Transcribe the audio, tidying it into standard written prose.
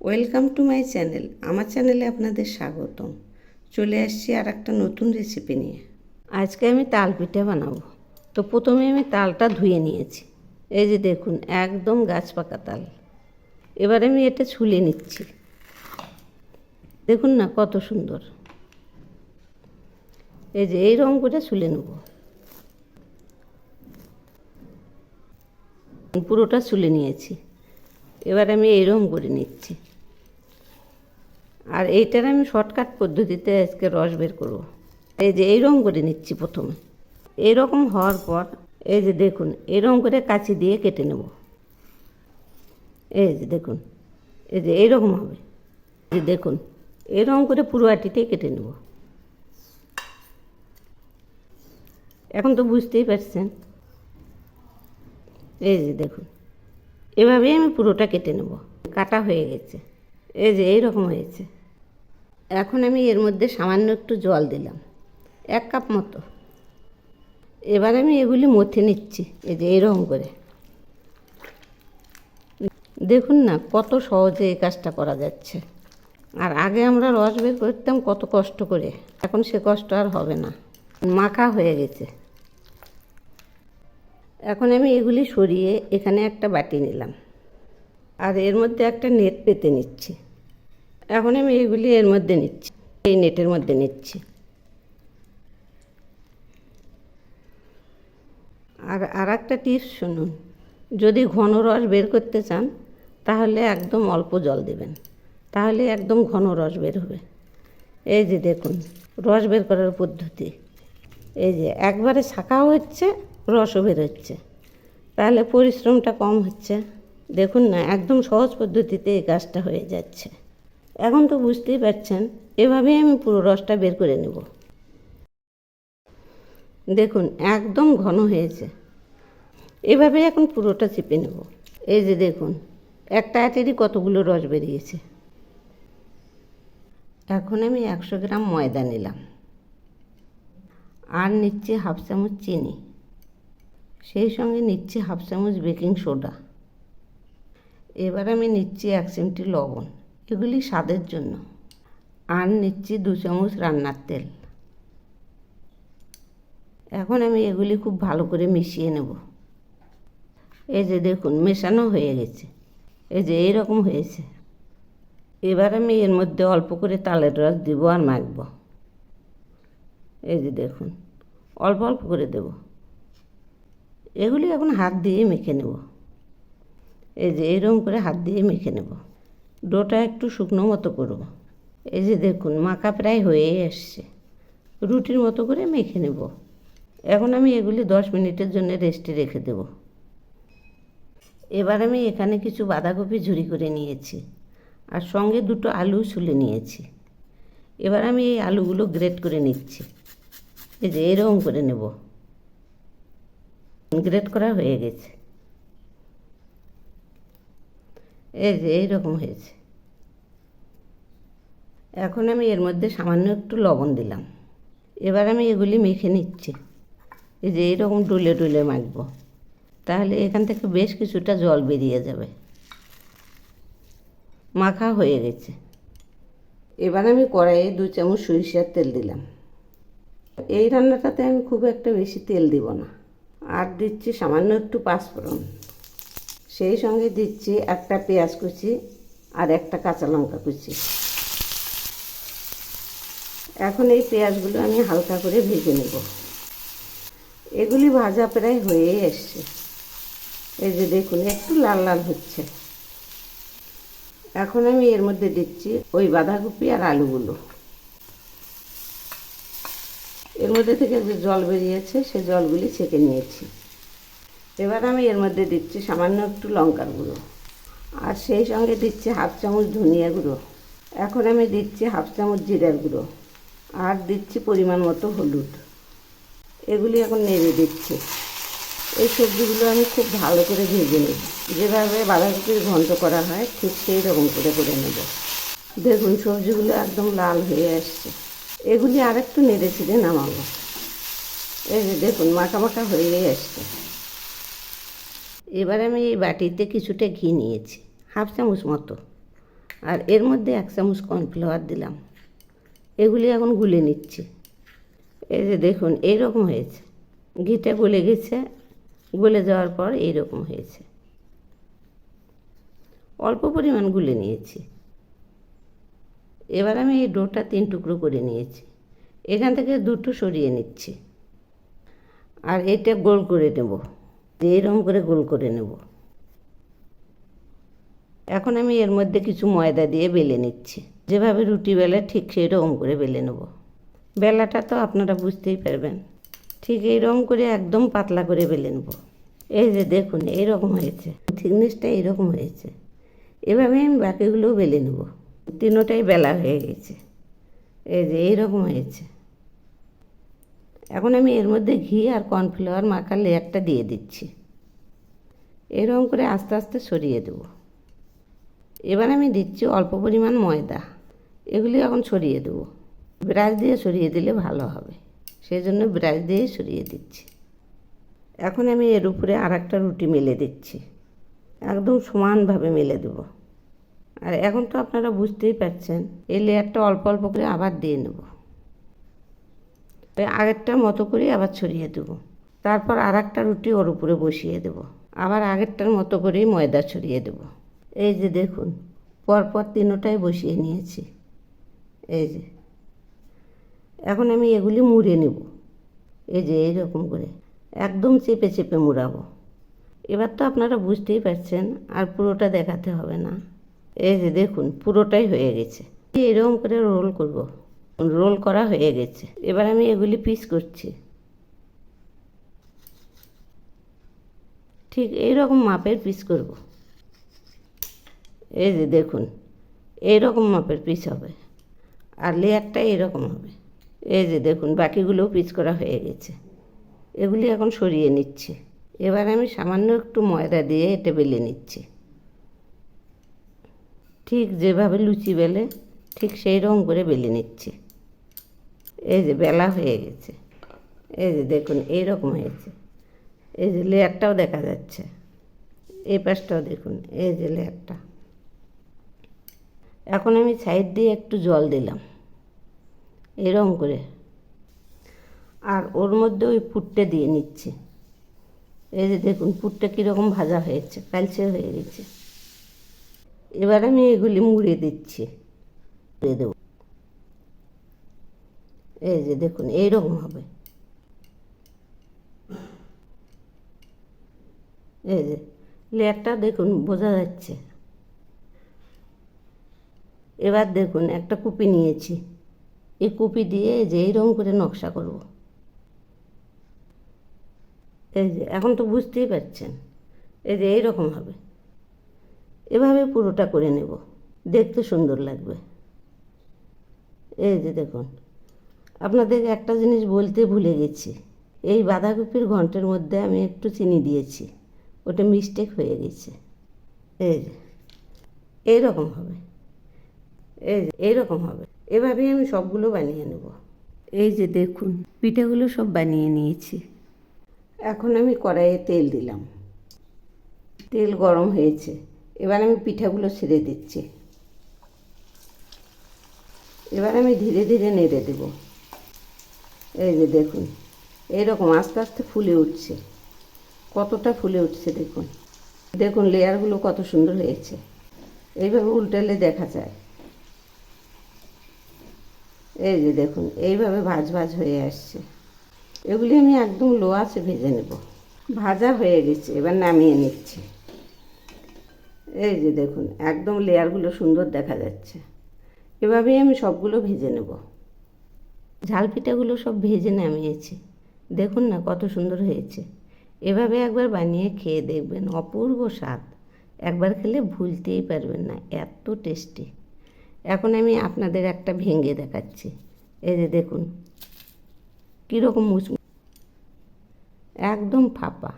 Welcome to my channel. আমার চ্যানেলে আপনাদের স্বাগতম। চলে আসছি আর একটা নতুন রেসিপি নিয়ে। আজকে আমি তাল পিঠা বানাবো। তো প্রথমে আমি তালটা ধুয়ে নিয়েছি। এই যে দেখুন, একদম গাছ পাকা তাল। এবার আমি এটা ছুলে নিচ্ছি। দেখুন না কত সুন্দর। এই যে এই রকম করে ছুলে নেব। পুরোটা ছুলে নিয়েছি। এবার আমি এইরকম করে নিচ্ছি। আর এইটার আমি শর্টকাট পদ্ধতিতে আজকে রস বের করব। এই যে এইরকম করে নিচ্ছি প্রথমে। এইরকম হওয়ার পর এই যে দেখুন, এরকম করে কাঁচি দিয়ে কেটে নেব। এই যে দেখুন, এই যে এইরকম হবে। এই দেখুন, এরকম করে পুরো আটিটাই কেটে নেব। এখন তো বুঝতেই পারছেন। এই যে দেখুন, এভাবেই আমি পুরোটা কেটে নেব। কাটা হয়ে গেছে। এই যে এইরকম হয়েছে। এখন আমি এর মধ্যে সামান্য একটু জল দিলাম, 1 কাপ মতো। এবার আমি এগুলি মথে নিচ্ছি। এই যে এরকম করে। দেখুন না কত সহজে এই কাজটা করা যাচ্ছে। আর আগে আমরা রস বের করতাম কত কষ্ট করে, এখন সে কষ্ট আর হবে না। মাখা হয়ে গেছে। এখন আমি এগুলি সরিয়ে এখানে একটা বাটি নিলাম, আর এর মধ্যে একটা নেট পেতে নিচ্ছি। এখন আমি এগুলি এর মধ্যে নিচ্ছি, এই নেটের মধ্যে নিচ্ছি। আর একটা টিপস শুনুন, যদি ঘন রস বের করতে চান তাহলে একদম অল্প জল দেবেন, তাহলে একদম ঘন রস বের হবে। এই যে দেখুন রস বের করার পদ্ধতি। এই যে একবারে ছাঁকাও হচ্ছে, রসও বের হচ্ছে, তাহলে পরিশ্রমটা কম হচ্ছে। দেখুন না একদম সহজ পদ্ধতিতে এই কাজটা হয়ে যাচ্ছে। এখন তো বুঝতেই পারছেন, এভাবেই আমি পুরো রসটা বের করে নেব। দেখুন একদম ঘন হয়েছে। এভাবে এখন পুরোটা চিপে নেব। এই যে দেখুন, একটা আটেরই কতগুলো রস বেরিয়েছে। এখন আমি 100 গ্রাম ময়দা নিলাম, আর নিচ্ছি 1/2 চামচ চিনি, সেই সঙ্গে নিচ্ছি 1/2 চামচ বেকিং সোডা। এবার আমি নিচ্ছি 1 চিমটি লবণ, এগুলি স্বাদের জন্য। আর নিচ্ছি 2 চামচ রান্নার তেল। এখন আমি এগুলি খুব ভালো করে মিশিয়ে নেব। এই যে দেখুন মেশানো হয়ে গেছে। এই যে এইরকম হয়েছে। এবার আমি এর মধ্যে অল্প করে তালের রস দেবো আর মাখবো। এই যে দেখুন অল্প অল্প করে দেব। এগুলি এখন হাত দিয়ে মেখে নেব। এই যে এইরকম করে হাত দিয়ে মেখে নেব। ডোটা একটু শুকনো মতো করব। এই যে দেখুন মাখা প্রায় হয়েই আসছে। রুটির মতো করে মেখে নেব। এখন আমি এগুলি 10 মিনিটের জন্য রেস্টে রেখে দেব। এবার আমি এখানে কিছু বাঁধাকপি ঝুরি করে নিয়েছি, আর সঙ্গে 2টো আলু ছুলে নিয়েছি। এবার আমি এই আলুগুলো গ্রেট করে নিচ্ছি। এই যে এরকম করে নেব। গ্রেট করা হয়ে গেছে। এই যে এইরকম হয়েছে। এখন আমি এর মধ্যে সামান্য একটু লবণ দিলাম। এবার আমি এগুলি মেখে নিচ্ছি। এই যে এইরকম ডুলে ডুলে মাখবো, তাহলে এখান থেকে বেশ কিছুটা জল বেরিয়ে যাবে। মাখা হয়ে গেছে। এবার আমি কড়াইয়ে 2 চামচ সরিষার তেল দিলাম। এই রান্নাটাতে আমি খুব একটা বেশি তেল দিব না। আর দিচ্ছি সামান্য একটু পাঁচফোড়ন, সেই সঙ্গে দিচ্ছি একটা পেঁয়াজ কুচি আর একটা কাঁচা লঙ্কা কুচি। এখন এই পেঁয়াজগুলো আমি হালকা করে ভেজে নেব। এগুলি ভাজা প্রায় হয়ে এসছে। এই যে দেখুন একটু লাল লাল হচ্ছে। এখন আমি এর মধ্যে দিচ্ছি ওই বাঁধাকপি আর আলুগুলো। এর মধ্যে থেকে যে জল বেরিয়েছে সে জলগুলি ছেঁকে নিয়েছি। এবার আমি এর মধ্যে দিচ্ছি সামান্য একটু লঙ্কার গুঁড়ো, আর সেই সঙ্গে দিচ্ছি 1/2 চামচ ধনিয়া গুঁড়ো। এখন আমি দিচ্ছি 1/2 চামচ জিরার গুঁড়ো, আর দিচ্ছি পরিমাণ মতো হলুদ। এগুলি এখন নেড়ে দিচ্ছি। এই সবজিগুলো আমি খুব ভালো করে ভেজে নেব, যেভাবে বাঁধাকপির ঘন্ট করা হয় ঠিক সেই রকম করে করে নেব। দেখুন সবজিগুলো একদম লাল হয়ে আসছে। এগুলি আর একটু নেড়ে ছিঁড়ে নামাবো। এই যে দেখুন মাখা মাখা হয়েই আসছে। এবার আমি এই বাটিতে কিছুটা ঘি নিয়েছি, 1/2 চামচ মতো, আর এর মধ্যে 1 চামচ কর্নফ্লাওয়ার দিলাম। এগুলি এখন গুলে নিচ্ছি। এই যে দেখুন এইরকম হয়েছে, ঘিটা গলে গেছে। গলে যাওয়ার পর এইরকম হয়েছে। অল্প পরিমাণ গুলে নিয়েছি। এবার আমি এই ডোটা 3 টুকরো করে নিয়েছি। এখান থেকে 2টো সরিয়ে নিচ্ছি। আর এটা গোল করে নেব, এইরকম করে গোল করে নেব। এখন আমি এর মধ্যে কিছু ময়দা দিয়ে বেলে নিচ্ছি। যেভাবে রুটি বেলে ঠিক সেই রকম করে বেলে নেব। বেলাটা তো আপনারা বুঝতেই পারবেন। ঠিক এইরকম করে একদম পাতলা করে বেলে নেব। এই যে দেখুন এইরকম হয়েছে, থিকনেসটা এইরকম হয়েছে। এভাবে আমি বাকিগুলোও বেলে নেব। 3টাই বেলা হয়ে গেছে। এই যে এইরকম হয়েছে। এখন আমি এর মধ্যে ঘি আর কর্নফ্লাওয়ার মাখা লেয়ারটা দিয়ে দিচ্ছি। এরকম করে আস্তে আস্তে সরিয়ে দেব। এবার আমি দিচ্ছি অল্প পরিমাণ ময়দা। এগুলি এখন সরিয়ে দেব। ব্রাশ দিয়ে সরিয়ে দিলে ভালো হবে, সেই জন্য ব্রাশ দিয়েই সরিয়ে দিচ্ছি। এখন আমি এর উপরে আর একটা রুটি মেলে দিচ্ছি। একদম সমানভাবে মেলে দেব। আর এখন তো আপনারা বুঝতেই পারছেন, এই লেয়ারটা অল্প অল্প করে আবার দিয়ে নেব। আগেরটার মতো করে আবার ছড়িয়ে দেব। তারপর আর একটা রুটি ওর উপরে বসিয়ে দেব। আবার আগেরটার মতো করেই ময়দা ছড়িয়ে দেব। এই যে দেখুন পরপর 3টাই বসিয়ে নিয়েছি। এই যে এখন আমি এগুলি মুড়ে নেব। এই যে এইরকম করে একদম চেপে চেপে মুড়াবো। এবার তো আপনারা বুঝতেই পারছেন, আর পুরোটা দেখাতে হবে না। এই যে দেখুন পুরোটাই হয়ে গেছে। এরকম করে রোল করব। রোল করা হয়ে গেছে। এবার আমি এগুলি পিস করছি। ঠিক এইরকম মাপের পিস করব। এই যে দেখুন এইরকম মাপের পিস হবে, আর লেয়ারটা এরকম হবে। এই যে দেখুন বাকিগুলোও পিস করা হয়ে গেছে। এগুলি এখন সরিয়ে নিচ্ছি। এবার আমি সামান্য একটু ময়দা দিয়ে এটা বেলে নিচ্ছি। ঠিক যেভাবে লুচি বেলে ঠিক সেই রকম করে বেলে নিচ্ছি। এই যে বেলা হয়ে গেছে। এই যে দেখুন এইরকম হয়েছে। এই যে লেয়ারটাও দেখা যাচ্ছে। এই পাশটাও দেখুন, এই যে লেয়ারটা। এখন আমি সাইড দিয়ে একটু জল দিলাম এরকম করে, আর ওর মধ্যে ওই পুরটা দিয়ে নিচ্ছি। এই যে দেখুন পুরটা কীরকম ভাজা হয়েছে, কালচে হয়ে গেছে। এবার আমি এগুলি মুড়ে দিচ্ছি, মুড়ে দেব। এই যে দেখুন এইরকম হবে। এই যে লেয়ারটা দেখুন বোঝা যাচ্ছে। এবার দেখুন একটা কুপি নিয়েছি। এই কুপি দিয়ে যে এইরকম করে নকশা করব। এই যে এখন তো বুঝতেই পারছেন, এই যে এইরকম হবে। এভাবে পুরোটা করে নেব, দেখতে সুন্দর লাগবে। এই যে দেখুন, আপনাদের একটা জিনিস বলতে ভুলে গেছি। এই বাঁধাকপির ঘন্টের মধ্যে আমি একটু চিনি দিয়েছি, ওটা মিস্টেক হয়ে গেছে। এই যে এইরকম হবে। এই যে এইরকম হবে। এভাবেই আমি সবগুলো বানিয়ে নেব। এই যে দেখুন পিঠাগুলো সব বানিয়ে নিয়েছি। এখন আমি কড়াইয়ে তেল দিলাম। তেল গরম হয়েছে। এবার আমি পিঠাগুলো ছেড়ে দিচ্ছি। এবার আমি ধীরে ধীরে নেড়ে দেব। এই যে দেখুন এইরকম আস্তে আস্তে ফুলে উঠছে। কতটা ফুলে উঠছে দেখুন। দেখুন লেয়ারগুলো কত সুন্দর হয়েছে। এইভাবে উল্টালে দেখা যায়। এই যে দেখুন এইভাবে ভাজ ভাজ হয়ে আসছে। এগুলি আমি একদম লো আঁচে ভেজে নেব। ভাজা হয়ে গেছে, এবার নামিয়ে নিচ্ছি। এই যে দেখুন একদম লেয়ারগুলো সুন্দর দেখা যাচ্ছে। এভাবেই আমি সবগুলো ভেজে নেব। ঝাল পিঠাগুলো সব ভেজে নামিয়েছি। দেখুন না কত সুন্দর হয়েছে। এভাবে একবার বানিয়ে খেয়ে দেখবেন, অপূর্ব স্বাদ। একবার খেলে ভুলতেই পারবেন না, এত টেস্টি। এখন আমি আপনাদের একটা ভেঙে দেখাচ্ছি। এই যে দেখুন কীরকম মুচমুচ, একদম ফাঁপা।